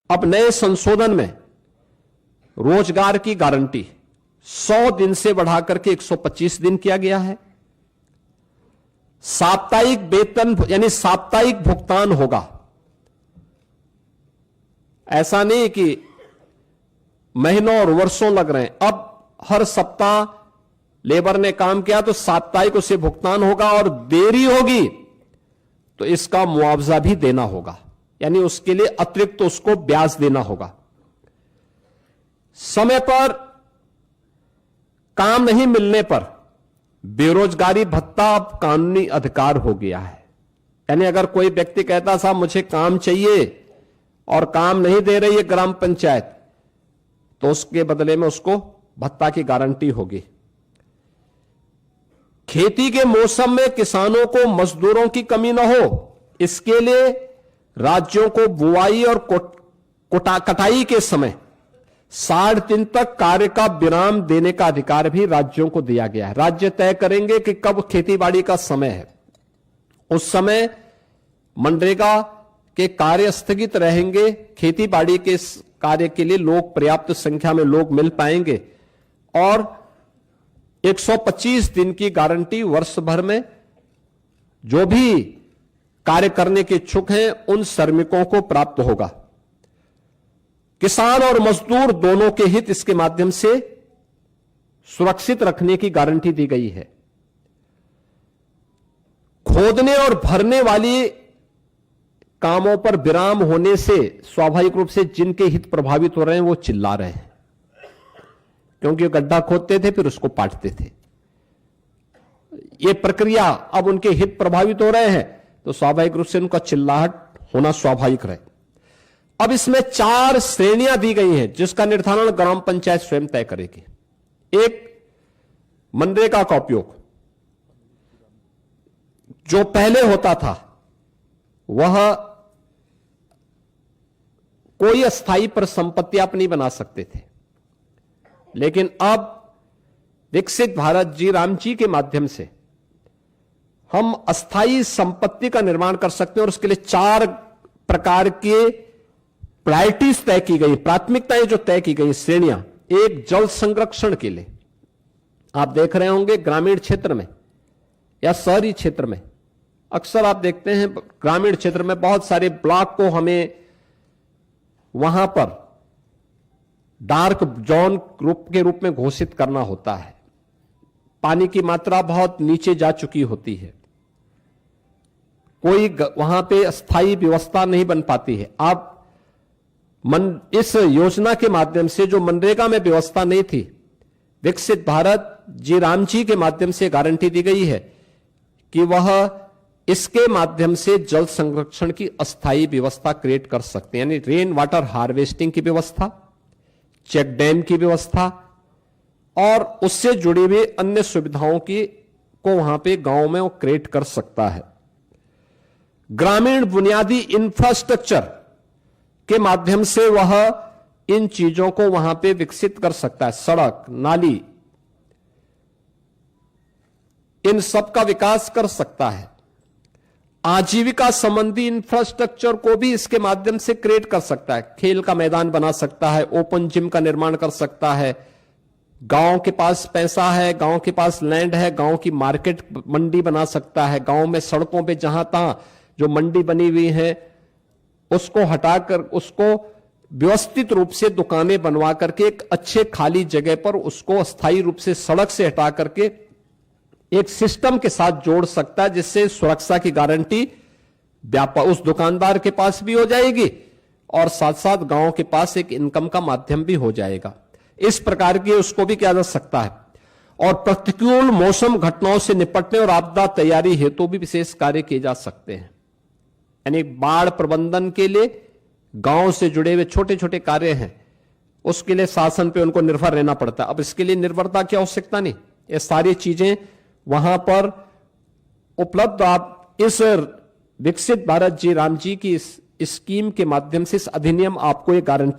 अब नए संशोधन में रोजगार की गारंटी 100 दिन से बढ़ाकर के 125 दिन किया गया है। साप्ताहिक वेतन यानी साप्ताहिक भुगतान होगा। ऐसा नहीं कि महीनों और वर्षों लग रहे हैं। अब हर सप्ताह लेबर ने काम किया तो साप्ताहिक उसे भुगतान होगा, और देरी होगी तो इसका मुआवजा भी देना होगा, यानी उसके लिए अतिरिक्त तो उसको ब्याज देना होगा। समय पर काम नहीं मिलने पर बेरोजगारी भत्ता अब कानूनी अधिकार हो गया है। यानी अगर कोई व्यक्ति कहता साहब मुझे काम चाहिए और काम नहीं दे रही है ग्राम पंचायत, तो उसके बदले में उसको भत्ता की गारंटी होगी। खेती के मौसम में किसानों को मजदूरों की कमी न हो, इसके लिए राज्यों को बुआई और कटाई के समय 60 दिन तक कार्य का विराम देने का अधिकार भी राज्यों को दिया गया है। राज्य तय करेंगे कि कब खेतीबाड़ी का समय है, उस समय मनरेगा के कार्य स्थगित रहेंगे, खेतीबाड़ी के कार्य के लिए लोग पर्याप्त संख्या में लोग मिल पाएंगे, और 125 दिन की गारंटी वर्ष भर में जो भी कार्य करने के इच्छुक हैं उन श्रमिकों को प्राप्त होगा। किसान और मजदूर दोनों के हित इसके माध्यम से सुरक्षित रखने की गारंटी दी गई है। खोदने और भरने वाली कामों पर विराम होने से स्वाभाविक रूप से जिनके हित प्रभावित हो रहे हैं वो चिल्ला रहे हैं, क्योंकि वो गड्ढा खोदते थे फिर उसको पाटते थे। ये प्रक्रिया अब उनके हित प्रभावित हो रहे हैं तो स्वाभाविक रूप से उनका चिल्लाहट होना स्वाभाविक रहे। अब इसमें 4 श्रेणियां दी गई हैं जिसका निर्धारण ग्राम पंचायत स्वयं तय करेगी। एक, मनरेगा का उपयोग जो पहले होता था वह कोई अस्थाई पर संपत्ति आप नहीं बना सकते थे, लेकिन अब विकसित भारत जी राम जी के माध्यम से हम अस्थाई संपत्ति का निर्माण कर सकते हैं, और उसके लिए 4 प्रकार के प्रायोरिटीज तय की गई, प्राथमिकताएं जो तय की गई, श्रेणियां। एक, जल संरक्षण के लिए आप देख रहे होंगे ग्रामीण क्षेत्र में या शहरी क्षेत्र में अक्सर आप देखते हैं ग्रामीण क्षेत्र में बहुत सारे ब्लॉक को हमें वहां पर डार्क जोन के रूप में घोषित करना होता है। पानी की मात्रा बहुत नीचे जा चुकी होती है, कोई वहां पे अस्थायी व्यवस्था नहीं बन पाती है। आप इस योजना के माध्यम से जो मनरेगा में व्यवस्था नहीं थी, विकसित भारत जी राम जी के माध्यम से गारंटी दी गई है कि वह इसके माध्यम से जल संरक्षण की अस्थायी व्यवस्था क्रिएट कर सकते हैं, यानी रेन वाटर हार्वेस्टिंग की व्यवस्था, चेक डैम की व्यवस्था और उससे जुड़ी हुई अन्य सुविधाओं की को वहां पे गांव में वो क्रिएट कर सकता है। ग्रामीण बुनियादी इंफ्रास्ट्रक्चर के माध्यम से वह इन चीजों को वहां पे विकसित कर सकता है, सड़क, नाली, इन सब का विकास कर सकता है। आजीविका संबंधी इंफ्रास्ट्रक्चर को भी इसके माध्यम से क्रिएट कर सकता है, खेल का मैदान बना सकता है, ओपन जिम का निर्माण कर सकता है। गांव के पास पैसा है, गांव के पास लैंड है, गांव की मार्केट मंडी बना सकता है। गांव में सड़कों पे जहां तहां जो मंडी बनी हुई है उसको हटाकर उसको व्यवस्थित रूप से दुकानें बनवा करके एक अच्छे खाली जगह पर उसको अस्थायी रूप से सड़क से हटा करके एक सिस्टम के साथ जोड़ सकता है, जिससे सुरक्षा की गारंटी उस दुकानदार के पास भी हो जाएगी और साथ साथ गांव के पास एक इनकम का माध्यम भी हो जाएगा। इस प्रकार की उसको भी किया जा सकता है। और प्रतिकूल मौसम घटनाओं से निपटने और आपदा तैयारी हेतु भी विशेष कार्य किए जा सकते हैं, यानी बाढ़ प्रबंधन के लिए गांव से जुड़े हुए छोटे छोटे कार्य हैं, उसके लिए शासन पे उनको निर्भर रहना पड़ता है। अब इसके लिए निर्भरता की आवश्यकता नहीं, ये सारी चीजें वहां पर उपलब्ध। आप इस विकसित भारत जी राम जी की इस स्कीम के माध्यम से, इस अधिनियम आपको ये गारंटी